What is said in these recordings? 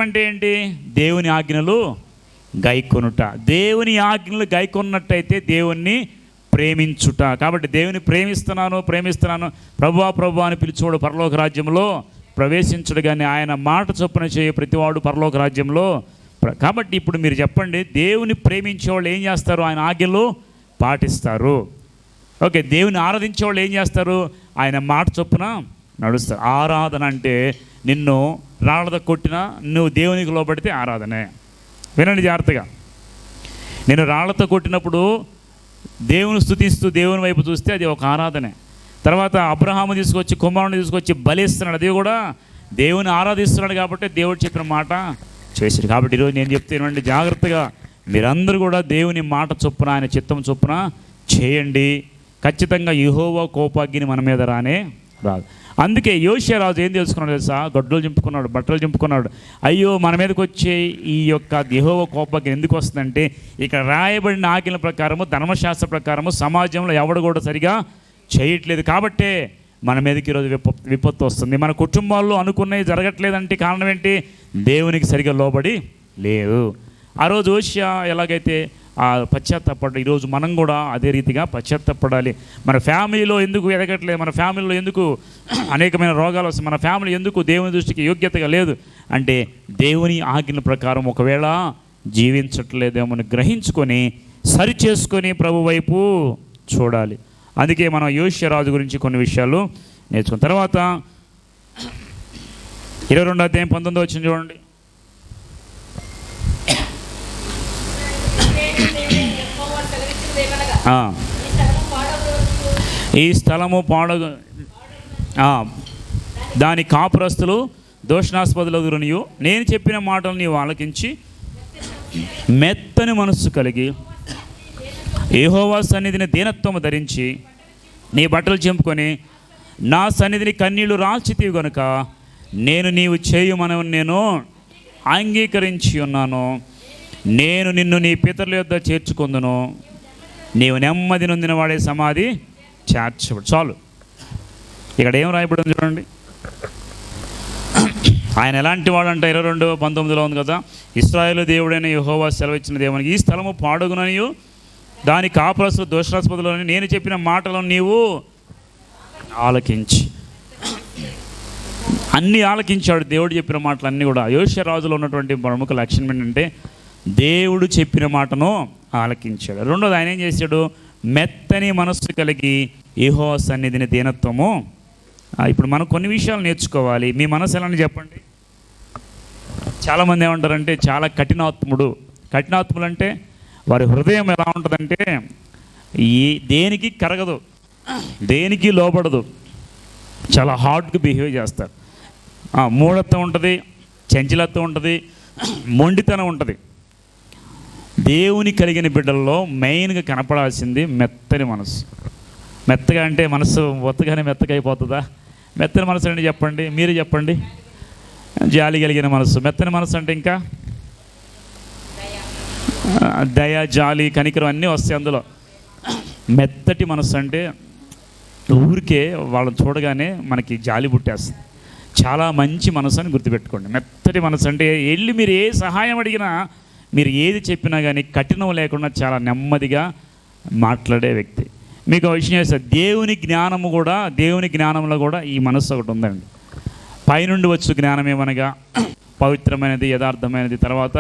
అంటే ఏంటి? దేవుని ఆజ్ఞలు గైకొనుట. దేవుని ఆజ్ఞలు గైకొన్నట్టయితే దేవుణ్ణి ప్రేమించుట. కాబట్టి దేవుని ప్రేమిస్తున్నాను ప్రభువా ప్రభువా అని పిలిచేవాడు పరలోక రాజ్యంలో ప్రవేశించడు, కానీ ఆయన మాట చొప్పున చేయ ప్రతివాడు పరలోక రాజ్యంలో. కాబట్టి ఇప్పుడు మీరు చెప్పండి, దేవుని ప్రేమించేవాళ్ళు ఏం చేస్తారు? ఆయన ఆజ్ఞలు పాటిస్తారు. ఓకే, దేవుని ఆరాధించేవాళ్ళు ఏం చేస్తారు? ఆయన మాట చొప్పున నడుస్తారు. ఆరాధన అంటే నిన్ను రాళ్ళతో కొట్టినా నువ్వు దేవునికి లోబడితే ఆరాధనే. వినండి జాగ్రత్తగా. నేను రాళ్లతో కొట్టినప్పుడు దేవుని స్తుతిస్తూ దేవుని వైపు చూస్తే అది ఒక ఆరాధనే. తర్వాత అబ్రహాము తీసుకొచ్చి కుమారుని తీసుకొచ్చి బలిస్తున్నాడు, అది కూడా దేవుని ఆరాధిస్తున్నాడు. కాబట్టి దేవుడు చెప్పిన మాట చేశాడు. కాబట్టి ఈరోజు నేను చెప్తానండి, జాగ్రత్తగా మీరందరూ కూడా దేవుని మాట చొప్పున ఆయన చిత్తం చొప్పున చేయండి. ఖచ్చితంగా యెహోవా కోపాగ్ని మన మీద రానే రాదు. అందుకే యోషియా రాజు ఏం తెలుసుకున్నాడు తెలుసా? గొడ్డలు చింపుకున్నాడు, బట్టలు చింపుకున్నాడు. అయ్యో, మన మీదకి వచ్చే ఈ యొక్క యెహోవా కోపాగ్ని ఎందుకు వస్తుందంటే, ఇక్కడ రాయబడిన ఆజ్ఞల ప్రకారము, ధర్మశాస్త్ర ప్రకారము సమాజంలో ఎవడు కూడా సరిగా చేయట్లేదు. కాబట్టే మన మీదకి ఈరోజు విపత్తు వస్తుంది. మన కుటుంబాల్లో అనుకున్నవి జరగట్లేదంటే కారణం ఏంటి? దేవునికి సరిగా లోబడి లేవు. ఆ రోజు యోషియా ఎలాగైతే పశ్చాత్తాపడ్డా, ఈరోజు మనం కూడా అదే రీతిగా పశ్చాత్తాపడాలి. మన ఫ్యామిలీలో ఎందుకు ఎదగట్లేదు? మన ఫ్యామిలీలో ఎందుకు అనేకమైన రోగాలు వస్తాయి? మన ఫ్యామిలీ ఎందుకు దేవుని దృష్టికి యోగ్యతగా లేదు అంటే, దేవుని ఆజ్ఞల ప్రకారం ఒకవేళ జీవించట్లేదేమో గ్రహించుకొని సరిచేసుకొని ప్రభు వైపు చూడాలి. అందుకే మనం యోషియా రాజు గురించి కొన్ని విషయాలు నేర్చుకున్న తర్వాత 22వ అధ్యాయం 19వ వచనం చూడండి. ఈ స్థలము పాడగు, దాని కాపురస్తులు దోషణాస్పదులగురునియు, నేను చెప్పిన మాటలు నీవు ఆలకించి మెత్తని మనస్సు కలిగి యెహోవా సన్నిధిని దీనత్వము ధరించి నీ బట్టలు చింపుకొని నా సన్నిధిని కన్నీళ్లు రాల్చితివి గనుక నేను నీవు చేయుమనని నేను అంగీకరించి ఉన్నాను. నేను నిన్ను నీ పితరుల యొద్ద చేర్చుకొందును, నీవు నెమ్మది నొందిన వాడే సమాధి చేర్చబడు. చాలు. ఇక్కడ ఏం రాయబడింది చూడండి. ఆయన ఎలాంటి వాడంట? 22:19 ఉంది కదా, ఇశ్రాయేలు దేవుడైన యెహోవా సెలవిచ్చిన దేవునికి ఈ స్థలము పాడుగుననియు దాని కాపురస్తులు దోషాస్పదులని నేను చెప్పిన మాటలను నీవు ఆలకించి. అన్నీ ఆలకించాడు దేవుడు చెప్పిన మాటలు అన్నీ కూడా. యోషియా రాజులో ఉన్నటువంటి ప్రముఖ లక్షణం ఏంటంటే, దేవుడు చెప్పిన మాటను ఆలకించాడు. రెండోది, ఆయన ఏం చేశాడు? మెత్తని మనస్సు కలిగి యెహోవా సన్నిధిని దీనత్వము. ఇప్పుడు మనం కొన్ని విషయాలు నేర్చుకోవాలి. మీ మనసు ఎలా అని చెప్పండి. చాలామంది ఏమంటారంటే చాలా కఠినాత్ముడు అంటే వారి హృదయం ఎలా ఉంటుందంటే దేనికి కరగదు, దేనికి లోబడదు, చాలా హార్డ్గా బిహేవ్ చేస్తారు. మూఢత్వం ఉంటుంది, చంచలత్వం ఉంటుంది, మొండితనం ఉంటుంది. దేవుని కలిగిన బిడ్డల్లో మెయిన్గా కనపడాల్సింది మెత్తని మనసు. మెత్తగా అంటే మనసు ఒత్తగానే మెత్తగా అయిపోతుందా? మెత్తని మనసు అంటే చెప్పండి, మీరు చెప్పండి. జాలి కలిగిన మనసు. మెత్తని మనసు అంటే ఇంకా దయ, జాలి, కనికరం అన్నీ వస్తాయి అందులో. మెత్తటి మనసు అంటే ఊరికే వాళ్ళని చూడగానే మనకి జాలి పుట్టేస్తుంది. చాలా మంచి మనసు అని గుర్తుపెట్టుకోండి. మెత్తటి మనసు అంటే వెళ్ళి మీరు ఏ సహాయం అడిగినా, మీరు ఏది చెప్పినా కానీ కఠినం లేకుండా చాలా నెమ్మదిగా మాట్లాడే వ్యక్తి. మీకు ఒక విషయం చేస్తారు, దేవుని జ్ఞానంలో కూడా ఈ మనసు ఒకటి ఉందండి. పైనుండి వచ్చు జ్ఞానం ఏమనగా పవిత్రమైనది, యథార్థమైనది, తర్వాత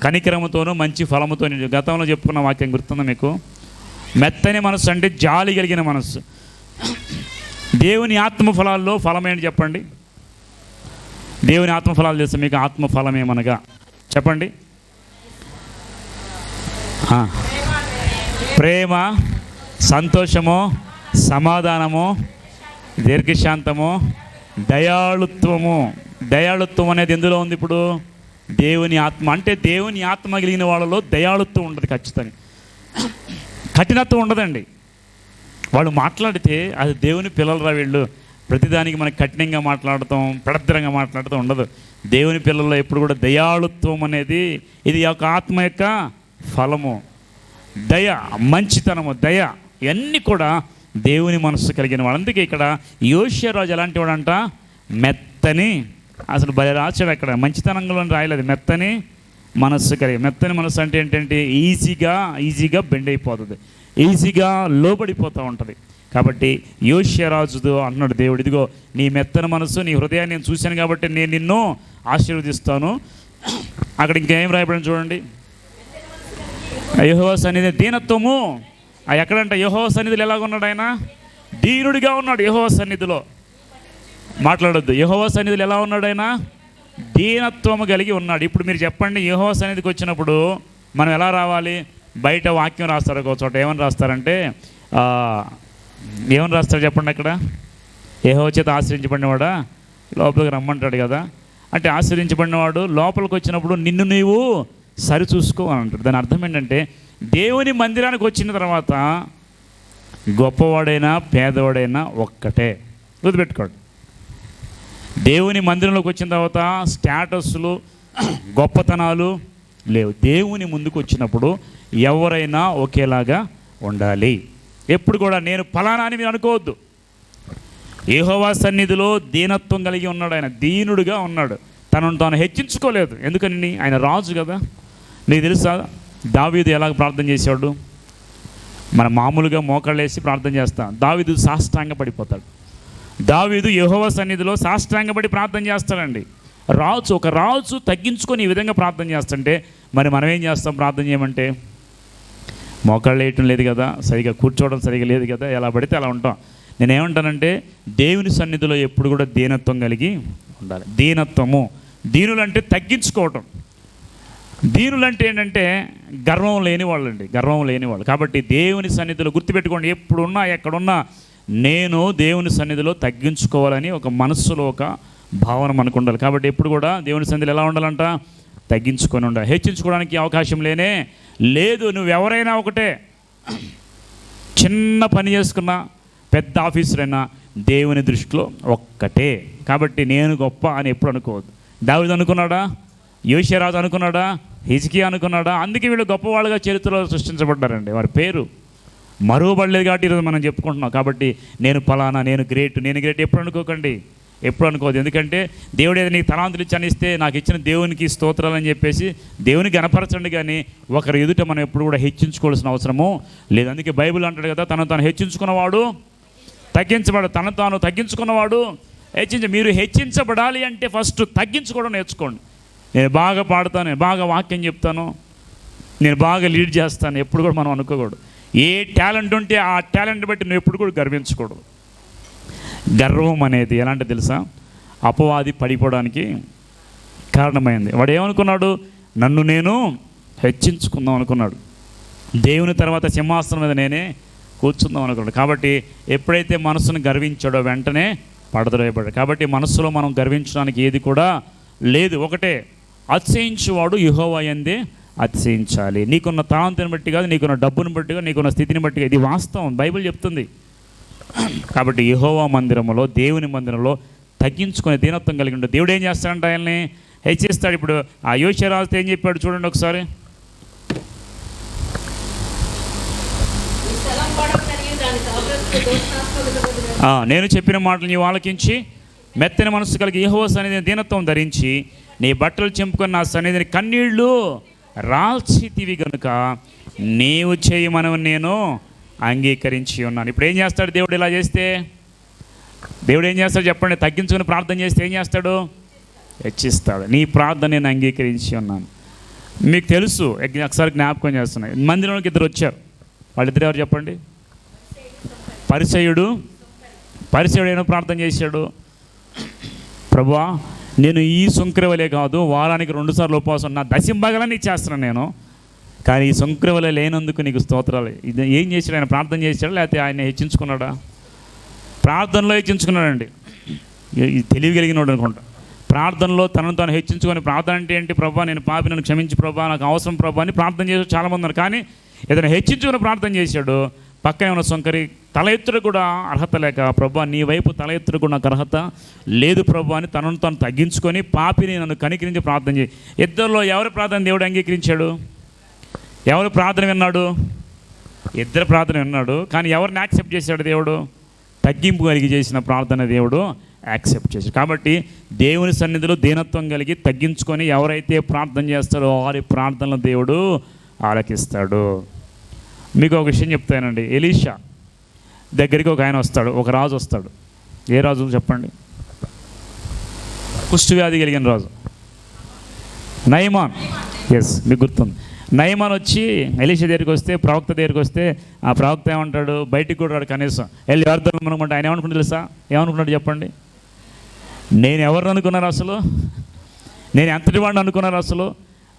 కనికరముతోనూ మంచి ఫలముతో. గతంలో చెప్పుకున్న వాక్యం గుర్తుందా మీకు? మెత్తని మనసు అంటే జాలి కలిగిన మనసు. దేవుని ఆత్మఫలాల్లో ఫలమేంటి చెప్పండి? దేవుని ఆత్మఫలాలు తెలుసు మీకు? ఆత్మఫలం ఏమనగా చెప్పండి. ప్రేమ, సంతోషము, సమాధానము, దీర్ఘశాంతము, దయాళుత్వము. దయాళుత్వం అనేది ఎందులో ఉంది? ఇప్పుడు దేవుని ఆత్మ. అంటే దేవుని ఆత్మ కలిగిన వాళ్ళలో దయాళుత్వం ఉంటుంది ఖచ్చితంగా. కఠినత్వం ఉండదండి. వాళ్ళు మాట్లాడితే అది దేవుని పిల్లలరా వీళ్ళు, ప్రతిదానికి మనకి కఠినంగా మాట్లాడతాం, పెడద్దరంగా మాట్లాడతాం ఉండదు. దేవుని పిల్లల్లో ఎప్పుడు కూడా దయాళుత్వం అనేది ఇది ఒక ఆత్మ యొక్క ఫలము. దయ, మంచితనము, దయ, ఇవన్నీ కూడా దేవుని మనస్సు కలిగిన వాడు. అందుకే ఇక్కడ యోషియా రాజు ఎలాంటి వాడంట? మెత్తని అసలు భలే రాశాడు అక్కడ, మంచితనంలో రాయలేదు. మెత్తని మనస్సు కలిగి. మెత్తని మనస్సు అంటే ఏంటంటే ఈజీగా బెండ్ అయిపోతుంది, ఈజీగా లోబడిపోతూ ఉంటుంది. కాబట్టి యోషియా రాజుతో అన్నాడు దేవుడు, ఇదిగో నీ మెత్తని మనస్సు, నీ హృదయాన్ని నేను చూశాను కాబట్టి నేను నిన్ను ఆశీర్వదిస్తాను. అక్కడ ఇంకేం రాయబడి చూడండి, యెహోవా సన్నిధి దీనత్వము. ఎక్కడంటే యెహోవా సన్నిధిలో ఎలాగున్నాడు ఆయన? దీనుడిగా ఉన్నాడు. యెహోవా సన్నిధిలో మాట్లాడొద్దు. యెహోవా సన్నిధిలో ఎలా ఉన్నాడు ఆయన? దీనత్వము కలిగి ఉన్నాడు. ఇప్పుడు మీరు చెప్పండి, యెహోవా సన్నిధికి వచ్చినప్పుడు మనం ఎలా రావాలి? బయట వాక్యం రాస్తారు ఒక చోట, ఏమని రాస్తారంటే ఏమని రాస్తారు చెప్పండి అక్కడ? యెహోవా చేత ఆశ్రయించబడినవాడా లోపలికి రమ్మంటాడు కదా. అంటే ఆశ్రయించబడినవాడు లోపలికి వచ్చినప్పుడు నిన్ను నీవు సరిచూసుకో అని అంటాడు. దాని అర్థం ఏంటంటే దేవుని మందిరానికి వచ్చిన తర్వాత గొప్పవాడైనా పేదవాడైనా ఒక్కటే, గుర్తుపెట్టుకోండి. దేవుని మందిరంలోకి వచ్చిన తర్వాత స్టేటస్లు గొప్పతనాలు లేవు. దేవుని ముందుకు వచ్చినప్పుడు ఎవరైనా ఒకేలాగా ఉండాలి. ఎప్పుడు కూడా నేను ఫలానా అని మీరు అనుకోవద్దు. యెహోవా సన్నిధిలో దీనత్వం కలిగి ఉన్నాడు. ఆయన దీనుడుగా ఉన్నాడు, తనను తాను హెచ్చించుకోలేదు. ఎందుకని? ఆయన రాజు కదా. నీకు తెలుసా దావీదు ఎలాగ ప్రార్థన చేశాడు? మన మామూలుగా మోకాళ్ళేసి ప్రార్థన చేస్తాం, దావీదు సాష్టాంగ పడిపోతాడు. దావీదు యెహోవా సన్నిధిలో సాష్టాంగపడి ప్రార్థన చేస్తాడండి. ఒక రాజు తగ్గించుకొని ఈ విధంగా ప్రార్థన చేస్తుంటే మరి మనం ఏం చేస్తాం? ప్రార్థన చేయమంటే మోకాళ్ళు వేయటం లేదు కదా, సరిగా కూర్చోవడం సరిగా లేదు కదా, ఎలా పడితే అలా ఉంటాం. నేనేమంటానంటే దేవుని సన్నిధిలో ఎప్పుడు కూడా దీనత్వం కలిగి ఉండాలి. దీనత్వము, దీనులంటే తగ్గించుకోవటం. దీనులంటే ఏంటంటే గర్వం లేని వాళ్ళండి, గర్వం లేని వాళ్ళు. కాబట్టి దేవుని సన్నిధిలో గుర్తుపెట్టుకోండి, ఎప్పుడున్నా ఎక్కడున్నా నేను దేవుని సన్నిధిలో తగ్గించుకోవాలని ఒక మనస్సులో ఒక భావన మనకు ఉండాలి. కాబట్టి ఎప్పుడు కూడా దేవుని సన్నిధిలో ఎలా ఉండాలంట? తగ్గించుకొని ఉండాలి. హెచ్చించుకోవడానికి అవకాశం లేనే లేదు. నువ్వెవరైనా ఒకటే, చిన్న పని చేసుకున్నా పెద్ద ఆఫీసర్ అయినా దేవుని దృష్టిలో ఒక్కటే. కాబట్టి నేను గొప్ప అని ఎప్పుడు అనుకోవద్దు. దావీదు అనుకున్నాడా? యోషియా రాజు అనుకున్నాడా? హిజ్కియా అనుకున్నాడా? అందుకే వీళ్ళు గొప్పవాళ్ళుగా చరిత్రలో సృష్టించబడ్డారండి. వారి పేరు మరువబడలేదు కాబట్టి ఈరోజు మనం చెప్పుకుంటున్నాం. కాబట్టి నేను ఫలానా, నేను గ్రేట్ ఎప్పుడు అనుకోకండి, ఎప్పుడు అనుకోవద్దు. ఎందుకంటే దేవుడు ఏదో నీకు తలాంతులు ఇచ్చి అనిస్తే నాకు ఇచ్చిన దేవునికి స్తోత్రాలు అని చెప్పేసి దేవునికి గణపరచండి. కానీ ఒకరి ఎదుట మనం ఎప్పుడు కూడా హెచ్చించుకోవాల్సిన అవసరము లేదు. అందుకే బైబిల్ అంటాడు కదా, తాను హెచ్చించుకున్నవాడు తనను తాను తగ్గించుకున్నవాడు మీరు హెచ్చించబడాలి అంటే ఫస్ట్ తగ్గించుకోవడం నేర్చుకోండి. నేను బాగా పాడతాను, నేను బాగా వాక్యం చెప్తాను, నేను బాగా లీడ్ చేస్తాను ఎప్పుడు కూడా మనం అనుకోకూడదు. ఏ టాలెంట్ ఉంటే ఆ టాలెంట్ బట్టి నువ్వు ఎప్పుడు కూడా గర్వించకూడదు. గర్వం అనేది ఎలాంటి తెలుసా? అపవాది పడిపోవడానికి కారణమైంది. వాడు ఏమనుకున్నాడు? నన్ను నేను హెచ్చించుకుందాం అనుకున్నాడు. దేవుని తర్వాత సింహాసనం మీద నేనే కూర్చుందాం అనుకున్నాడు. కాబట్టి ఎప్పుడైతే మనసును గర్వించాడో వెంటనే పడదవేయబడ్డాడు. కాబట్టి మనస్సులో మనం గర్వించడానికి ఏది కూడా లేదు. ఒకటే, అతిశయించువాడు యెహోవా యందే అతిశయించాలి. నీకున్న తాంతిని బట్టి కాదు, నీకున్న డబ్బుని బట్టిగా, నీకున్న స్థితిని బట్టిగా. ఇది వాస్తవం, బైబిల్ చెప్తుంది. కాబట్టి యెహోవా మందిరంలో, దేవుని మందిరంలో తగ్గించుకునే దీనత్వం కలిగి ఉండే దేవుడు ఏం చేస్తాడంటే ఆయన్ని హెచ్చిస్తాడు. ఇప్పుడు ఆ యోషియా రాజుతో ఏం చెప్పాడు చూడండి ఒకసారి. నేను చెప్పిన మాటలు నీవు ఆలకించి మెత్తని మనసు కలిగి యెహోవా సన్నిధిని దీనత్వం ధరించి నీ బట్టలు చింపుకొని నా సన్నిధిని కన్నీళ్లు రాల్చితివి గనుక నీవు చేయమని నేను అంగీకరించి ఉన్నాను. ఇప్పుడు ఏం చేస్తాడు దేవుడు? ఇలా చేస్తే దేవుడు ఏం చేస్తాడు చెప్పండి? తగ్గించుకుని ప్రార్థన చేస్తే ఏం చేస్తాడు? హెచ్చిస్తాడు. నీ ప్రార్థన నేను అంగీకరించి ఉన్నాను. మీకు తెలుసు, ఒకసారి జ్ఞాపకం చేస్తున్నాయి. మందిరంలోకి ఇద్దరు వచ్చారు. వాళ్ళిద్దరు ఎవరు చెప్పండి? పరిసయ్యుడు ఏమో ప్రార్థన చేశాడు, ప్రభువా నేను ఈ సుంకరవలే కాదు, వారానికి 2 సార్లు ఉపవాసం, నా దశంభాగాలని ఇచ్చేస్తున్నాను నేను, కానీ ఈ సుంకరవలే లేనందుకు నీకు స్తోత్రాలు. ఇది ఏం చేశాడు? ఆయన ప్రార్థన చేశాడా లేకపోతే ఆయన హెచ్చించుకున్నాడా? ప్రార్థనలో హెచ్చించుకున్నాడండి. తెలివి కలిగినోడు అనుకుంటా. ప్రార్థనలో తనను తాను హెచ్చించుకొని, ప్రార్థన అంటే ఏంటి? ప్రభువా నేను పాపి, నన్ను క్షమించి ప్రభా, నాకు అవసరం ప్రభా అని ప్రార్థన చేసి చాలామంది ఉన్నారు. కానీ ఏదైనా హెచ్చించుకుని ప్రార్థన చేశాడు. పక్కనే ఉన్న సొంకరి తల ఎత్తుడు కూడా అర్హత లేక, ప్రభా నీ వైపు తల ఎత్తుడు కూడా నాకు అర్హత లేదు ప్రభా అని తనను తాను తగ్గించుకొని పాపిని నన్ను కనికరించి ప్రార్థన చేయి. ఇద్దరిలో ఎవరి ప్రార్థన దేవుడు అంగీకరించాడు? ఎవరు ప్రార్థన విన్నాడు? ఇద్దరు ప్రార్థన విన్నాడు. కానీ ఎవరిని యాక్సెప్ట్ చేశాడు దేవుడు? తగ్గింపు కలిగి చేసిన ప్రార్థన దేవుడు యాక్సెప్ట్ చేశాడు. కాబట్టి దేవుని సన్నిధిలో దీనత్వం కలిగి తగ్గించుకొని ఎవరైతే ప్రార్థన చేస్తారో వారి ప్రార్థనలు దేవుడు ఆలకిస్తాడు. మీకు ఒక విషయం చెప్తానండి. ఎలీషా దగ్గరికి ఒక ఆయన వస్తాడు, ఒక రాజు వస్తాడు. ఏ రాజు చెప్పండి? కుష్ఠవ్యాధి కలిగిన రాజు నయమాన్. ఎస్, మీకు గుర్తుంది. నయమాన్ వచ్చి ఎలీషా దగ్గరికి వస్తే, ప్రవక్త దగ్గరికి వస్తే, ఆ ప్రవక్త ఏమంటాడు? బయటికి కూడా రాడు కనీసం. వెళ్ళి ఎవరితో మనకుంటే ఆయన ఏమనుకుంటాడు తెలుసా? ఏమనుకున్నాడు చెప్పండి? నేను ఎవరిని అనుకున్నారు అసలు? నేను ఎంతటి వాడిని అనుకున్నారు అసలు?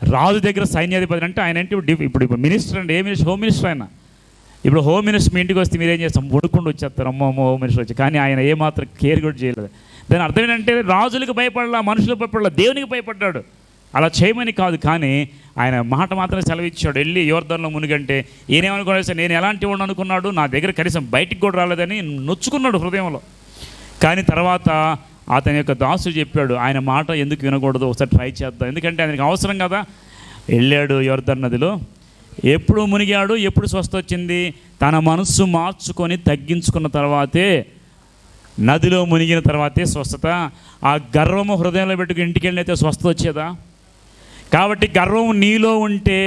రాజు దగ్గర సైన్యాధిపతి అంటే ఆయన అంటే ఇప్పుడు మినిస్టర్ అండి. ఏ మినిస్టర్? హోమ్ మినిస్టర్ ఆయన. ఇప్పుడు హోమ్ మినిస్టర్ మీ ఇంటికి వస్తే మీరేం చేస్తాం? వణుకుంటూ వచ్చేస్తారు, అమ్మ హోమ్ మినిస్టర్ వచ్చి. కానీ ఆయన ఏమాత్రం కేర్ కూడా చేయలేదు. దాని అర్థం ఏంటంటే రాజులకు భయపడలా, మనుషులకు భయపడలా, దేవునికి భయపడ్డాడు. అలా చేయమని కాదు, కానీ ఆయన మాట మాత్రం సెలవిచ్చాడు. వెళ్ళి యోర్దానులో మునిగంటే ఈయనేమనుకున్నాడు? నేను ఎలాంటి వాడు అనుకున్నాడు? నా దగ్గర కనీసం బయటికి కూడా రాలేదని నొచ్చుకున్నాడు హృదయంలో. కానీ తర్వాత అతని యొక్క దాసుడు చెప్పాడు, ఆయన మాట ఎందుకు వినకూడదు, ఒకసారి ట్రై చేద్దాం, ఎందుకంటే ఆయనకి అవసరం కదా. వెళ్ళాడు యోర్దాను నదిలో. ఎప్పుడు మునిగాడు, ఎప్పుడు స్వస్థ వచ్చింది? తన మనస్సు మార్చుకొని తగ్గించుకున్న తర్వాతే, నదిలో మునిగిన తర్వాతే స్వస్థత. ఆ గర్వము హృదయంలో పెట్టుకుని ఇంటికి వెళ్ళినైతే స్వస్థత వచ్చేదా? కాబట్టి గర్వం నీలో ఉంటే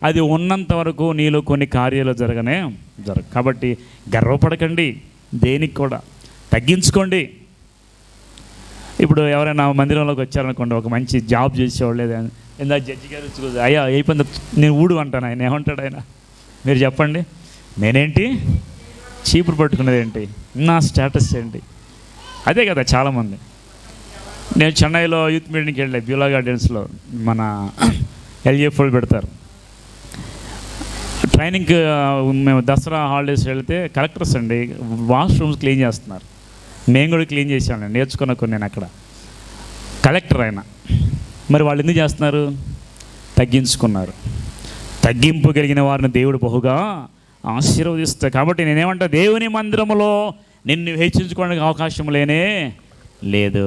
అది ఉన్నంత వరకు నీలో కొన్ని కార్యాలు జరగవు. కాబట్టి గర్వపడకండి, దేనికి కూడా తగ్గించుకోండి. ఇప్పుడు ఎవరైనా మందిరంలోకి వచ్చారనుకోండి, ఒక మంచి జాబ్ చేసేవాళ్ళు, లేదా ఇందా జడ్జి గారు వచ్చి, అయ్యా అయిపోయింది నేను ఊడు అంటాను. ఆయన ఏమంటాడు? ఆయన మీరు చెప్పండి, నేనేంటి చీపురు పట్టుకునేది ఏంటి, నా స్టేటస్ ఏంటి? అదే కదా చాలామంది. నేను చెన్నైలో యూత్ మీటింగ్కి వెళ్ళా, బ్యూలా గార్డెన్స్లో మన ఎల్జీఎఫ్ వాళ్ళు పెడతారు ట్రైనింగ్కి. మేము దసరా హాలిడేస్ వెళ్తే కలెక్టర్స్ అండి వాష్రూమ్స్ క్లీన్ చేస్తున్నారు. మేము కూడా క్లీన్ చేసామండి, నేర్చుకున్న కొన్ని. నేను అక్కడ కలెక్టర్ ఆయన. మరి వాళ్ళు ఎందుకు చేస్తున్నారు? తగ్గించుకున్నారు. తగ్గింపు కలిగిన వారిని దేవుడు బహుగా ఆశీర్వదిస్తాడు. కాబట్టి నేనేమంటా, దేవుని మందిరంలో నిన్ను హెచ్చించుకోవడానికి అవకాశం లేదు.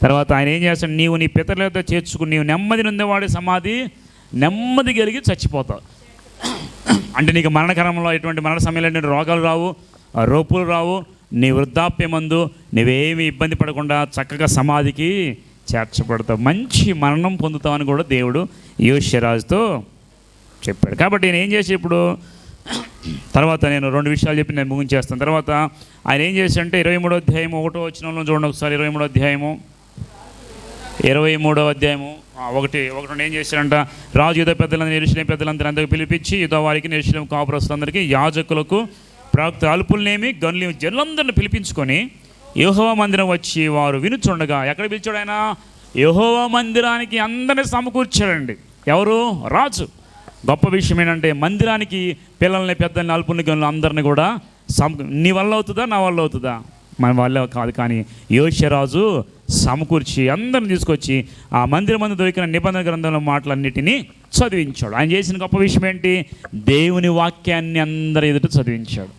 తర్వాత ఆయన ఏం చేస్తాడు? నీవు నీ పితరులతో చేర్చుకుని నీవు నెమ్మది నొందేవాడి సమాధి నెమ్మది కలిగి చచ్చిపోతావు. అంటే నీకు మరణకరంలో ఎటువంటి మరణ సమయంలో రోగాలు రావు, రోపులు రావు. నీ వృద్ధాప్యమందు నువ్వేమి ఇబ్బంది పడకుండా చక్కగా సమాధికి చేర్చబడతావు, మంచి మరణం పొందుతావని కూడా దేవుడు యోష్యరాజుతో చెప్పాడు. కాబట్టి నేను ఏం చేసి ఇప్పుడు తర్వాత నేను 2 విషయాలు చెప్పి నేను ముగించేస్తాను. తర్వాత ఆయన ఏం చేశాడంటే 23వ అధ్యాయము 1వ వచనంలో చూడండి ఒకసారి. 23వ అధ్యాయము 1 ఏం చేశాడంట? రాజు యూదా పెద్దలందరూ, యెరూషలేము పెద్దలందరూ పిలిపించి యూదా వారికి, యెరూషలేము కాపురస్తులందరికీ, యాజకులకు, ప్రవక్త అల్పులనేమి గనులు జనులందరిని పిలిపించుకొని యెహోవా మందిరం వచ్చి వారు వినుచుండగా. ఎక్కడ పిలిచాడు ఆయన? యెహోవా మందిరానికి అందరినీ సమకూర్చాడండి. ఎవరు? రాజు. గొప్ప విషయం ఏంటంటే మందిరానికి పిల్లల్ని, పెద్దల్ని, అల్పుల్ని, గనులు అందరినీ కూడా నీ వల్ల అవుతుందా, నా వల్ల అవుతుందా? మన వల్ల కాదు. కానీ యోష్యరాజు సమకూర్చి అందరిని తీసుకొచ్చి ఆ మందిరం మందు దొరికిన నిబంధన గ్రంథంలో మాటలన్నిటినీ చదివించాడు. ఆయన చేసిన గొప్ప విషయం ఏంటి? దేవుని వాక్యాన్ని అందరి ఎదుట చదివించాడు.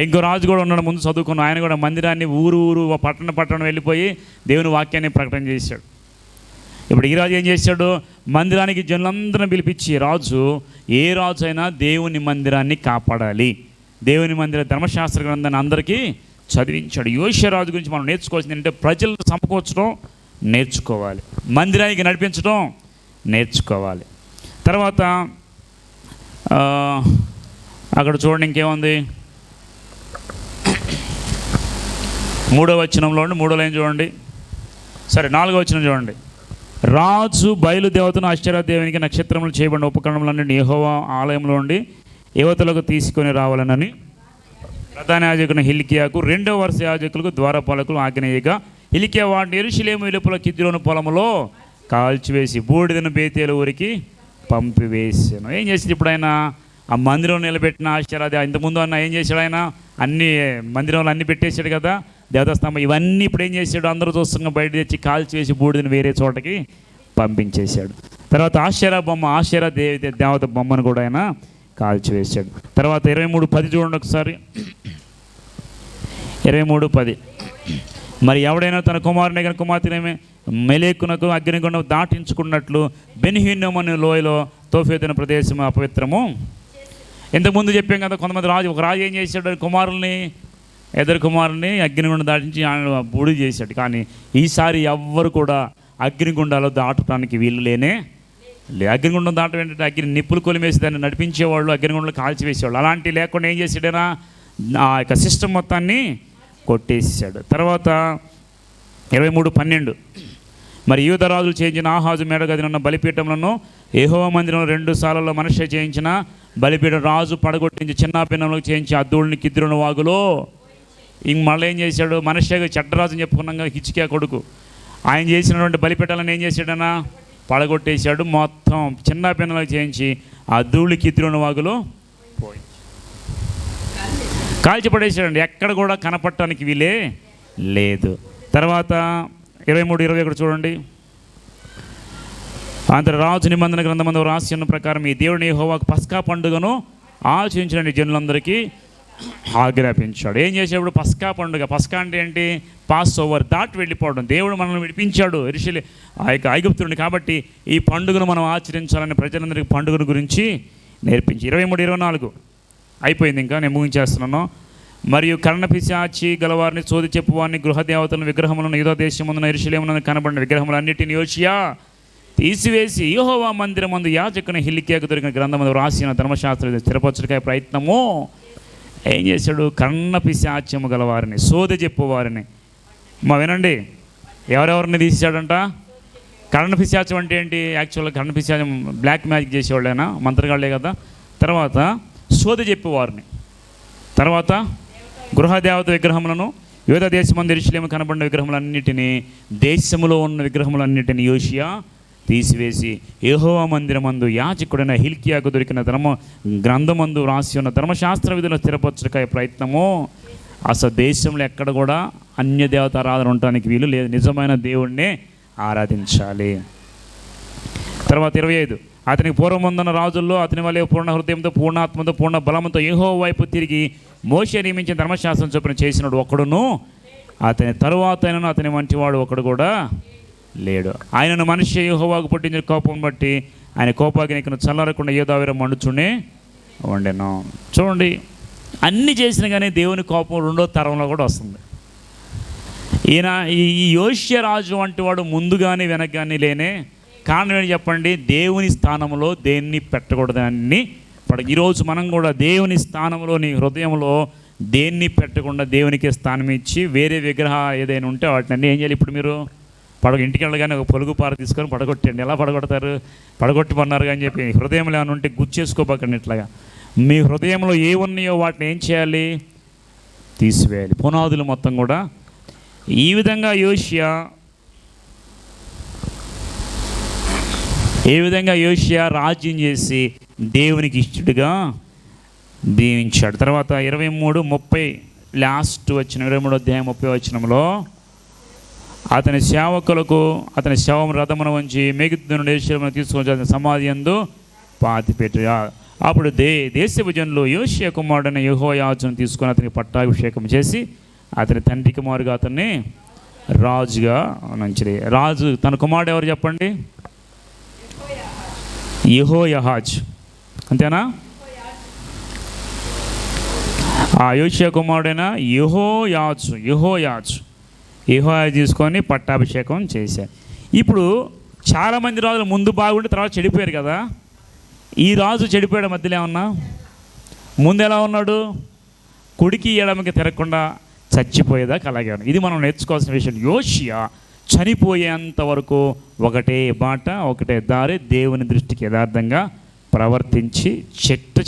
ఇంకో రాజు కూడా ఉన్నాడు, ముందు చదువుకున్న ఆయన కూడా మందిరాన్ని ఊరు పట్టణం వెళ్ళిపోయి దేవుని వాక్యాన్ని ప్రకటన చేశాడు. ఇప్పుడు ఈ రాజు ఏం చేశాడు? మందిరానికి జనులందరిని పిలిపించి, ఏ రాజు అయినా దేవుని మందిరాన్ని కాపాడాలి, దేవుని మందిర ధర్మశాస్త్ర గ్రంథాన్ని అందరికీ చదివించాడు. యోష్యరాజు గురించి మనం నేర్చుకోవాల్సింది ఏంటంటే ప్రజలను సమకూర్చడం నేర్చుకోవాలి, మందిరానికి నడిపించడం నేర్చుకోవాలి. తర్వాత అక్కడ చూడండి ఇంకేముంది, 3వ వచనంలో 3వ లైన్ చూడండి, 4వ వచనం చూడండి. రాజు బయలుదేవతను ఆశ్చర్యదేవునికి నక్షత్రములు చేయబడిన ఉపకరణములన్నీ యెహోవా ఆలయంలో ఉండి యువతులకు తీసుకొని రావాలనని ప్రధాన యాజకుని హిల్కియాకు, 2వ వరుస యాజకులకు, ద్వారపాలకులు ఆజ్ఞేయగా, హిల్కియా వాటిని యెరూషలేము వెలుపల కిద్రోను పొలములో కాల్చివేసి బూడిదను బేతేలు ఊరికి పంపివేసాను. ఏం చేసింది ఇప్పుడు ఆయన? ఆ మందిరం నిలబెట్టిన ఆశ్చర్య, ఇంతకుముందు అన్న ఏం చేశాడు ఆయన? అన్ని మందిరంలో అన్ని పెట్టేశాడు కదా, దేవతాస్తంభం ఇవన్నీ ఇప్పుడు ఏం చేశాడు? అందరూ చూస్తున్నా బయట తెచ్చి కాల్చివేసి బూడిదని వేరే చోటకి పంపించేశాడు. తర్వాత ఆశ్చర్య దేవత బొమ్మను కూడా ఆయన కాల్చివేశాడు. తర్వాత 23:10 చూడండి ఒకసారి. 23:10 మరి ఎవడైనా తన కుమారుని కానీ కుమార్తెనేమి మెలేకునకు అగ్నిగుండం దాటించుకున్నట్లు బెన్హిన్నోము లోయలో తోఫెతున ప్రదేశం అపవిత్రము. ఇంతకుముందు చెప్పాం కదా, కొంతమంది ఒక రాజు ఏం చేశాడు? కుమారుల్ని ఎదరు కుమారుని అగ్నిగుండం దాటించి ఆయన బూడి చేశాడు. కానీ ఈసారి ఎవ్వరు కూడా అగ్నిగుండాలో దాటడానికి వీలు లేనే లేదు. అగ్నిగుండం దాటం ఏంటంటే అగ్ని నిప్పులు కొలిమేసి దాన్ని నడిపించేవాళ్ళు, అగ్నిగుండంలో కాల్చివేసేవాళ్ళు. అలాంటివి లేకుండా ఏం చేశాడైనా ఆ యొక్క సిస్టమ్ మొత్తాన్ని కొట్టేసాడు. తర్వాత 23:12 మరి యూద రాజులు చేయించిన ఆహాజు మేడగదిన ఉన్న బలిపీఠములను యెహోవా మందిరంలో 2 సార్లలో మనష్షే చేయించిన బలిపీఠం రాజు పడగొట్టించి చిన్న భిన్నంలోకి చేయించి అద్దుల్ని కిద్రోను వాగులో మళ్ళీ ఏం చేశాడు? మనష్షేగా చెడ్డరాజు అని చెప్పుకున్నాం కదా, హిజ్కియా కొడుకు. ఆయన చేసినటువంటి బలిపీఠాలను ఏం చేశాడన్నా? పడగొట్టేశాడు. మొత్తం చిన్న భిన్నంలోకి చేయించి అద్దుల్ని కిద్రోను వాగులో పోయి కాల్చిపడేసాడండి. ఎక్కడ కూడా కనపడటానికి వీలే లేదు. తర్వాత 23-21 చూడండి. అంతటి రాజు నిబంధన గ్రంథమందు రాసి ఉన్న ప్రకారం ఈ దేవుని యెహోవాకు పస్కా పండుగను ఆచరించడానికి జనులందరికీ ఆజ్ఞాపించాడు. ఏం చేసేప్పుడు పస్కా పండుగ. పస్కా అంటే ఏంటి? పాస్ ఓవర్, దాటి వెళ్ళిపోవడం. దేవుడు మనల్ని విడిపించాడు ఆ యొక్క ఐగుప్తుడిని. కాబట్టి ఈ పండుగను మనం ఆచరించాలని ప్రజలందరికీ పండుగను గురించి నేర్పించి 23-24 అయిపోయింది. ఇంకా నేను ముగించేస్తున్నాను. మరియు కర్ణపిశాచి గలవారిని చోది చెప్పువారిని గృహదేవతలను విగ్రహములను యూదా దేశమున యెరూషలేమున కనబడిన విగ్రహములన్నిటిని యోషియా తీసివేసి యెహోవా మందిరమందు యాజకుని హిల్కీయాకు దొరికిన గ్రంథమందు రాసిన ధర్మశాస్త్ర స్థిరపరచుటకై ప్రయత్నము ఏం చేశాడు? కర్ణపిశాచ్యము గలవారిని, సోది చెప్పువారిని. వినండి, ఎవరెవరిని తీసేశాడంట? కర్ణపిశాచం అంటే ఏంటి? యాక్చువల్గా కర్ణపిశాచం బ్లాక్ మ్యాజిక్ చేసేవాళ్ళైనా, మంత్రగాళ్ళే కదా. తర్వాత సోది చెప్పేవారిని, తర్వాత గృహదేవత విగ్రహములను యూదా దేశమందు యెరూషలేము కనబడిన విగ్రహములన్నిటినీ, దేశములో ఉన్న విగ్రహములన్నిటినీ యోషియా తీసివేసి యెహోవా మందిరమందు యాజకుడైన హిల్కీయాకు దొరికిన గ్రంథమందు రాసి ఉన్న ధర్మశాస్త్ర విధులను స్థిరపరచుటకై ప్రయత్నము. అసలు దేశంలో ఎక్కడ కూడా అన్య దేవత ఆరాధన ఉండటానికి వీలు లేదు. నిజమైన దేవుణ్ణే ఆరాధించాలి. తర్వాత 25 అతనికి పూర్వముందున్న రాజుల్లో అతని వలె పూర్ణ హృదయంతో, పూర్ణాత్మతో, పూర్ణ బలంతో యెహోవా వైపు తిరిగి మోషే నియమించిన ధర్మశాస్త్రం చొప్పున చేసినాడు ఒకడును, అతని తరువాత అతని వంటి వాడు ఒకడు కూడా లేడు. ఆయనను మనిషి యెహోవాకు పుట్టించిన కోపం బట్టి ఆయన కోపాగ్నికను చల్లారకుండా యోధావిరం మండుచునే వండెను. చూడండి, అన్నీ చేసినా కానీ దేవుని కోపం 2వ తరంలో కూడా వస్తుంది. ఈయన ఈ యోష్య రాజు వంటి వాడు ముందుగానే వెనక్గానే లేనే. కారణం ఏంటి చెప్పండి? దేవుని స్థానంలో దేన్ని పెట్టకూడదని. ఈరోజు మనం కూడా దేవుని స్థానంలో నీ హృదయంలో దేన్ని పెట్టకుండా దేవునికి స్థానం ఇచ్చి వేరే విగ్రహ ఏదైనా ఉంటే వాటిని అన్నీ ఏం చేయాలి? ఇప్పుడు మీరు ఇంటికి వెళ్ళగానే ఒక పొలుగు పార తీసుకొని పడగొట్టండి. ఎలా పడగొడతారు? పడగొట్టమన్నారు అని చెప్పి హృదయంలో ఏమైనా ఉంటే గుచ్చేసుకోబోకండి. ఇట్లాగా మీ హృదయంలో ఏ ఉన్నాయో వాటిని ఏం చేయాలి? తీసివేయాలి. పునాదులు మొత్తం కూడా. ఈ విధంగా యోషియా రాజ్యం చేసి దేవునికి ఇష్టడుగా దీవించాడు. తర్వాత 23:30 లాస్ట్ వచ్చిన 23వ అధ్యాయం 30వ వచనంలో అతని సేవకులకు అతని శవం రథమున వంచి మెగిద్దును యెరూషలేమును తీసుకొని సమాధి యందు పాతిపెట్టి, అప్పుడు దేశపు జనులు యోషియా కుమారుడైన యెహోయాజును తీసుకొని అతనికి పట్టాభిషేకం చేసి అతని తండ్రి కుమారుగా అతన్ని రాజుగా నుంచిరి. రాజు తన కుమారుడు ఎవరు చెప్పండి? యెహోయాహాజ్, అంతేనా? ఆ యోషియా కుమారుడైన యెహోయాజు తీసుకొని పట్టాభిషేకం చేశారు. ఇప్పుడు చాలామంది రాజులు ముందు బాగుండి తర్వాత చెడిపోయారు కదా. ఈ రాజు చెడిపోయాడు మధ్యలో ఏమన్నా? ముందు ఎలా ఉన్నాడు? కుడికి ఎడమకి తిరగకుండా చచ్చిపోయేదాకా అలాగే ఉన్నాడు. ఇది మనం నేర్చుకోవాల్సిన విషయం. యోషియా చనిపోయేంత వరకు ఒకటే బాట, ఒకటే దారి, దేవుని దృష్టికి యథార్థంగా ప్రవర్తించి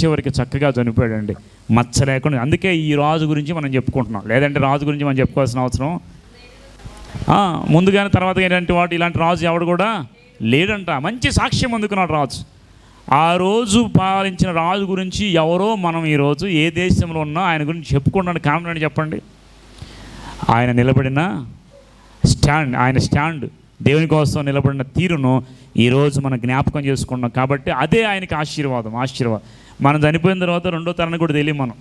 చివరికి చక్కగా చనిపోయాడండి, మచ్చ లేకుండా. అందుకే ఈ రాజు గురించి మనం చెప్పుకుంటున్నాం. లేదంటే రాజు గురించి మనం చెప్పుకోవాల్సిన అవసరం ముందుగానే తర్వాత ఇలాంటి రాజు ఎవడు కూడా లేడంట. మంచి సాక్ష్యం అందుకున్నాడు రాజు. ఆ రోజు పాలించిన రాజు గురించి ఎవరో మనం ఈరోజు ఏ దేశంలో ఉన్నా ఆయన గురించి చెప్పుకున్నాడు. కారణం ఏంటి చెప్పండి? ఆయన నిలబడిన స్టాండ్ దేవుని కోసం నిలబడిన తీరును ఈరోజు మనం జ్ఞాపకం చేసుకున్నాం. కాబట్టి అదే ఆయనకి ఆశీర్వాదం. మనం చనిపోయిన తర్వాత 2వ తరానికి కూడా తెలియం మనం.